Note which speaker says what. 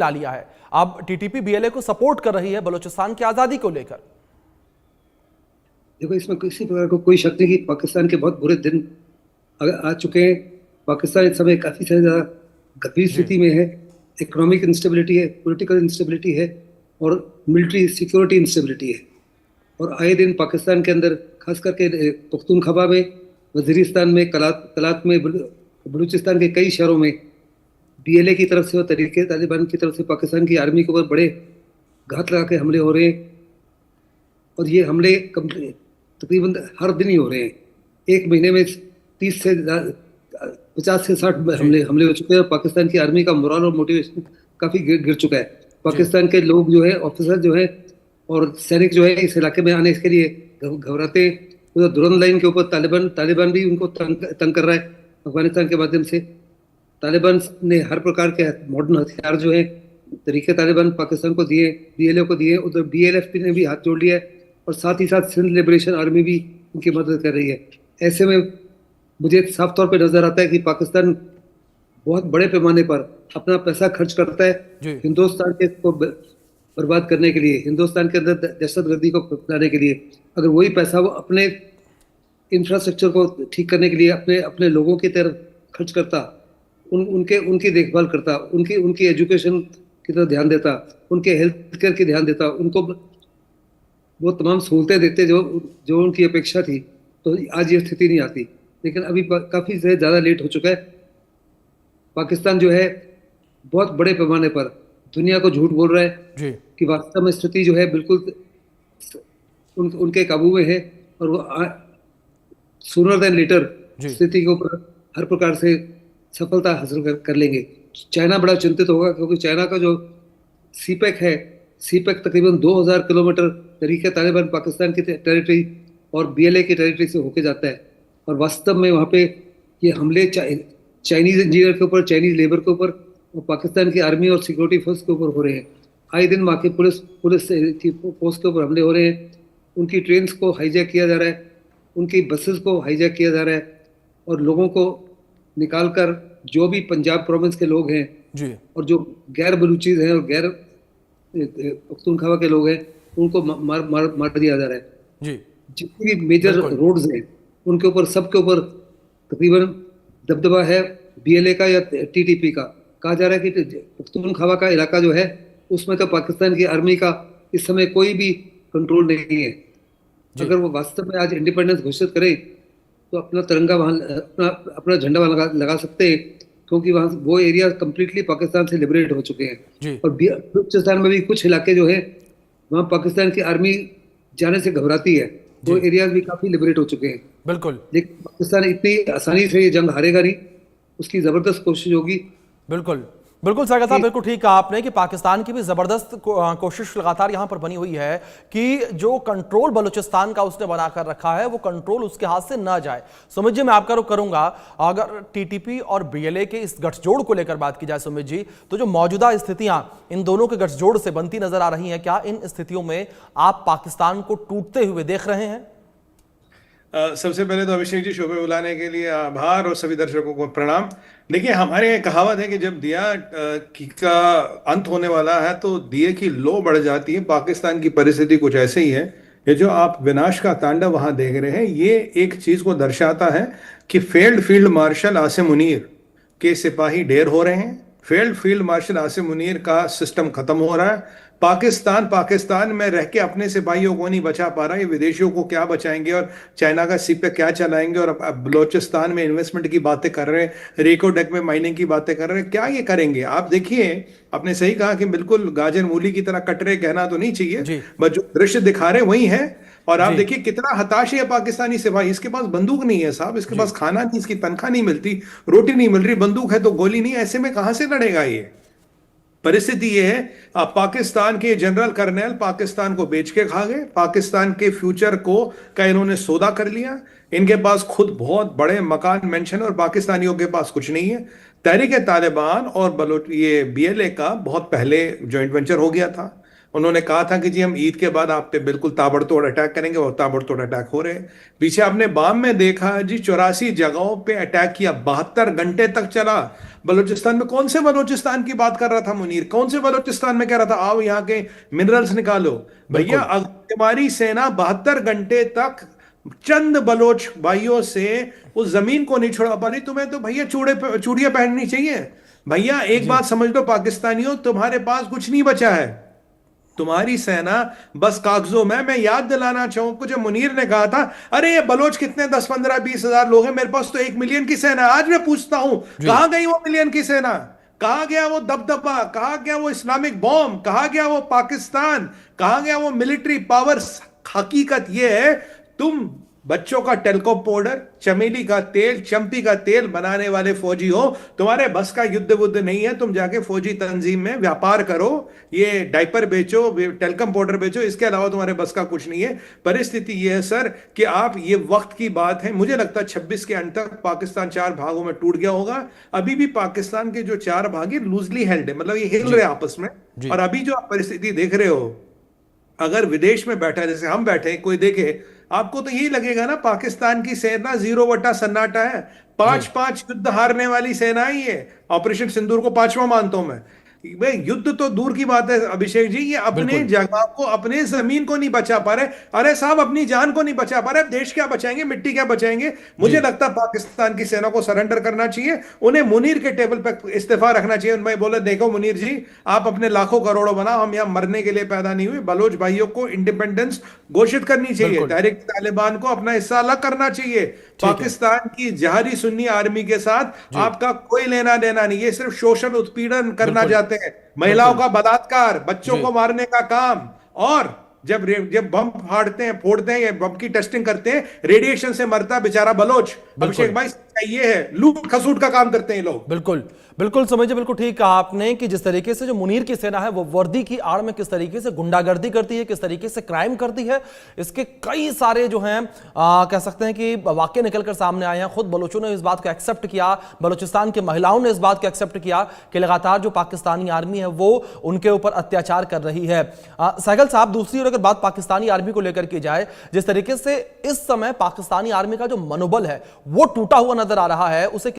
Speaker 1: ला लिया है। अब टीटीपी बीएलए को सपोर्ट कर रही है बलूचिस्तान की आजादी को लेकर।
Speaker 2: देखो, इसमें किसी प्रकार को कोई शक नहीं कि पाकिस्तान के बहुत बुरे दिन आ चुके हैं। पाकिस्तान इस समय काफी ज्यादा गंभीर
Speaker 1: जी
Speaker 2: स्थिति में है। इकोनॉमिक इंस्टेबिलिटी है, पॉलिटिकल इंस्टेबिलिटी है और मिलिट्री सिक्योरिटी इंस्टेबिलिटी है। और आए दिन पाकिस्तान के अंदर खास करके पख्तूनख्वा में, वजीरिस्तान में, कलात में, बलूचिस्तान के कई शहरों में बीएलए की तरफ से और तहरीके तालिबान की तरफ से पाकिस्तान की आर्मी के ऊपर बड़े घात लगा के हमले हो रहे हैं। और ये हमले तकरीबन हर दिन ही हो रहे हैं। एक महीने में 30 से 50 से 60
Speaker 1: जी
Speaker 2: हमले हो चुके हैं। पाकिस्तान की आर्मी का मोरल और मोटिवेशन काफी गिर चुका है।
Speaker 1: जी
Speaker 2: पाकिस्तान के लोग जो है, ऑफिसर जो है और सैनिक जो है, इस इलाके में आने के लिए घबराते हैं। उधर दुरन लाइन के ऊपर तालिबान भी उनको तंग कर रहा है अफगानिस्तान के माध्यम से। तालिबान ने हर प्रकार के मॉडर्न हथियार जो है तरीके तालिबान पाकिस्तान को दिए, बीएलए को दिए। उधर बीएलएफ ने भी हाथ जोड़ लिया है और साथ ही साथ सिंध लिबरेशन आर्मी भी उनकी मदद कर रही है। ऐसे में मुझे साफ तौर पे नजर आता है कि पाकिस्तान बहुत बड़े पैमाने पर अपना पैसा खर्च करता है
Speaker 1: जी
Speaker 2: हिंदुस्तान के को बर्बाद करने के लिए, हिंदुस्तान के अंदर दहशतगर्दी को फैलाने के लिए। अगर वही पैसा वो अपने इंफ्रास्ट्रक्चर को ठीक करने के लिए अपने अपने लोगों की तरफ खर्च करता, उनकी देखभाल करता, उनकी उनकी एजुकेशन की तरफ ध्यान देता, उनके हेल्थ केयर की ध्यान देता, उनको वो तमाम सहूलतें देते जो जो उनकी अपेक्षा थी, तो आज ये स्थिति नहीं आती। लेकिन अभी काफी ज़्यादा लेट हो चुका है। पाकिस्तान जो है बहुत बड़े पैमाने पर दुनिया को झूठ बोल रहा है
Speaker 1: जी
Speaker 2: कि वास्तव में स्थिति जो है बिल्कुल उनके काबू में है। और वो सूनर देन लेटर
Speaker 1: जी
Speaker 2: स्थिति के ऊपर हर प्रकार से सफलता हासिल कर लेंगे। चाइना बड़ा चिंतित होगा क्योंकि चाइना का जो सीपेक है, सीपेक तकरीबन 2000 किलोमीटर तरीके तालिबान पाकिस्तान की टेरिटरी और बीएलए की टेरिटरी से होके जाता है। और वास्तव में वहाँ पे ये हमले चाइनीज इंजीनियर के ऊपर, चाइनीज लेबर के ऊपर और पाकिस्तान की आर्मी और सिक्योरिटी फोर्स के ऊपर हो रहे हैं। आए दिन वहाँ की पुलिस की पोस्ट के ऊपर हमले हो रहे हैं। उनकी ट्रेन्स को हाईजैक किया जा रहा है, उनकी बसेस को हाईजैक किया जा रहा है और लोगों को निकालकर जो भी पंजाब प्रोविंस के लोग हैं
Speaker 1: जी
Speaker 2: और जो गैर बलूचीज हैं और गैर पख्तूनख्वा के लोग हैं उनको मार दिया जा रहा है।
Speaker 1: जी
Speaker 2: जितनी भी मेजर
Speaker 1: बिल्कुल
Speaker 2: रोड्स हैं उनके ऊपर, सबके ऊपर तकरीबन दबदबा है बीएलए का या टीटीपी का। कहा जा रहा है कि पख्तूनख्वा का इलाका जो है उसमें तो पाकिस्तान की आर्मी का इस समय कोई भी कंट्रोल नहीं है।
Speaker 1: जी
Speaker 2: अगर वो वास्तव में आज इंडिपेंडेंस घोषित करें तो अपना तिरंगा वहाँ, अपना अपना झंडा वहाँ लगा सकते हैं क्योंकि वहाँ वो एरिया कम्प्लीटली पाकिस्तान से लिबरेट हो चुके हैं।
Speaker 1: जी
Speaker 2: और बलूचिस्तान में भी कुछ इलाके जो है वहाँ पाकिस्तान की आर्मी जाने से घबराती है। वो
Speaker 1: जी
Speaker 2: एरियाज भी काफी लिबरेट हो चुके हैं।
Speaker 1: बिल्कुल
Speaker 2: लेकिन पाकिस्तान इतनी आसानी से ये जंग हारेगा नहीं, उसकी जबरदस्त कोशिश होगी।
Speaker 1: बिल्कुल बिल्कुल सागर साहब, बिल्कुल ठीक कहा आपने कि पाकिस्तान की भी जबरदस्त कोशिश लगातार यहां पर बनी हुई है कि जो कंट्रोल बलूचिस्तान का उसने बनाकर रखा है वो कंट्रोल उसके हाथ से ना जाए। सुमित जी, मैं आपका रुख करूंगा। अगर टीटीपी और बीएलए के इस गठजोड़ को लेकर बात की जाए सुमित जी, तो जो मौजूदा स्थितियां इन दोनों के गठजोड़ से बनती नजर आ रही हैं, क्या इन स्थितियों में आप पाकिस्तान को टूटते हुए देख रहे हैं?
Speaker 3: सबसे पहले तो अभिषेक जी, शोभे बुलाने के लिए आभार और सभी दर्शकों को प्रणाम। देखिए, हमारे यहाँ कहावत है कि जब दिया का अंत होने वाला है तो दिए की लो बढ़ जाती है। पाकिस्तान की परिस्थिति कुछ ऐसे ही है। ये जो आप विनाश का तांडव वहां देख रहे हैं, ये एक चीज को दर्शाता है कि फील्ड मार्शल आसिम मुनीर के सिपाही ढेर हो रहे हैं। फील्ड मार्शल आसिम मुनीर का सिस्टम खत्म हो रहा है। पाकिस्तान में रह के अपने सिपाहियों को नहीं बचा पा रहा है, ये विदेशियों को क्या बचाएंगे और चाइना का सीपे क्या चलाएंगे। और अब बलोचिस्तान में इन्वेस्टमेंट की बातें कर रहे हैं, रेको डेक में माइनिंग की बातें कर रहे हैं, क्या ये करेंगे? आप देखिए, आपने सही कहा कि बिल्कुल गाजर मूली की तरह कटरे कहना तो नहीं चाहिए,
Speaker 1: जी
Speaker 3: बस जो दृश्य दिखा रहे वही है। और आप
Speaker 1: जी
Speaker 3: देखिए कितना हताश है पाकिस्तानी सिपाही। इसके पास बंदूक नहीं है साहब, इसके
Speaker 1: जी
Speaker 3: पास खाना नहीं, इसकी तनख्वाह नहीं मिलती, रोटी नहीं मिल रही, बंदूक है तो गोली नहीं। ऐसे में कहां से लड़ेगा ये? परिस्थिति ये है, पाकिस्तान के जनरल कर्नल पाकिस्तान को बेच के खा गए। पाकिस्तान के फ्यूचर को का इन्होंने सौदा कर लिया। इनके पास खुद बहुत बड़े मकान, मेंशन, और पाकिस्तानियों के पास कुछ नहीं है। तहरीक तालिबान और ये बीएलए का बहुत पहले जॉइंट वेंचर हो गया था। उन्होंने कहा था कि जी हम ईद के बाद आप पे बिल्कुल ताबड़तोड़ अटैक करेंगे, और ताबड़तोड़ अटैक हो रहे हैं। पीछे आपने बाम में देखा जी 84 जगहों पे अटैक किया, 72 घंटे तक चला। बलूचिस्तान में कौन से बलूचिस्तान की बात कर रहा था मुनीर? कौन से बलूचिस्तान में कह रहा था आओ यहाँ के मिनरल्स निकालो? भैया हमारी सेना 72 घंटे तक चंद बलोच भाइयों से उस जमीन को नहीं छोड़ा पा रही। तुम्हें तो भैया चूड़ियां पहननी चाहिए। भैया एक बात समझ लो पाकिस्तानियों, तुम्हारे पास कुछ नहीं बचा है, तुम्हारी सेना बस कागजों में। मैं याद दिलाना चाहूं कुछ मुनीर ने कहा था, अरे ये बलोच कितने 10, 15, 20 हजार लोग हैं, मेरे पास तो 1 मिलियन की सेना है। आज मैं पूछता हूं कहां गई वो मिलियन की सेना? कहां गया वो दबदबा? कहां गया वो इस्लामिक बॉम्ब? कहां गया वो पाकिस्तान? कहां गया वो मिलिट्री पावर? हकीकत ये है, तुम बच्चों का टेल्को पाउडर, चमेली का तेल, चंपी का तेल बनाने वाले फौजी हो। तुम्हारे बस का युद्ध बुद्ध नहीं है, तुम जाके फौजी तंजीम में व्यापार करो, ये डायपर बेचो, टेल्कम पाउडर बेचो, इसके अलावा तुम्हारे बस का कुछ नहीं है। परिस्थिति ये है सर कि आप, ये वक्त की बात है, मुझे लगता है 26 के अंत तक पाकिस्तान 4 भागों में टूट गया होगा। अभी भी पाकिस्तान के जो 4 भाग है लूजली हेल्ड है, मतलब ये हिल रहे आपस में। और अभी जो आप परिस्थिति देख रहे हो, अगर विदेश में बैठा जैसे हम बैठे कोई देखे, आपको तो यही लगेगा ना पाकिस्तान की सेना 0 वटा सन्नाटा है। 5 युद्ध हारने वाली सेना ही है। ऑपरेशन सिंदूर को 5वां मानता हूं मैं। युद्ध तो दूर की बात है अभिषेक जी, ये अपने जगह को, अपने जमीन को नहीं बचा पा रहे। अरे साहब अपनी जान को नहीं बचा पा रहे, देश क्या बचाएंगे, मिट्टी क्या बचाएंगे? मुझे लगता है पाकिस्तान की सेना को सरेंडर करना चाहिए, उन्हें मुनीर के टेबल पर इस्तीफा रखना चाहिए। उनमें बोले देखो मुनीर जी, आप अपने लाखों करोड़ों बनाओ, हम यहाँ मरने के लिए पैदा नहीं हुए। बलोच भाइयों को इंडिपेंडेंस घोषित करनी चाहिए, तहरीक तालिबान को अपना हिस्सा अलग करना चाहिए। पाकिस्तान की जहरी सुन्नी आर्मी के साथ आपका कोई लेना देना नहीं, ये सिर्फ शोषण उत्पीड़न करना चाहते हैं, महिलाओं का बलात्कार, बच्चों को मारने का काम। और जब बम फोड़ते हैं या बम की टेस्टिंग करते हैं, रेडिएशन से मरता बेचारा बलोच। अभिषेक भाई ये है, लूट खसूट का काम करते हैं लोग।
Speaker 1: बिल्कुल बिल्कुल समझिए, बिल्कुल ठीक कहा आपने कि जिस तरीके से जो मुनीर की सेना है वो वर्दी की आड़ में किस तरीके से गुंडागर्दी करती है, किस तरीके से क्राइम करती है, इसके कई सारे जो हैं कह सकते हैं कि वाकये निकलकर सामने आए हैं। खुद बलोचों ने इस बात को एक्सेप्ट किया, बलूचिस्तान की महिलाओं ने इस बात को एक्सेप्ट किया कि लगातार जो पाकिस्तानी आर्मी है वो उनके ऊपर अत्याचार कर रही है। सहगल साहब, दूसरी ओर अगर बात पाकिस्तानी आर्मी को लेकर की जाए, जिस तरीके से इस समय पाकिस्तानी आर्मी का जो मनोबल है वो टूटा हुआ नजर आ रहा है, उसे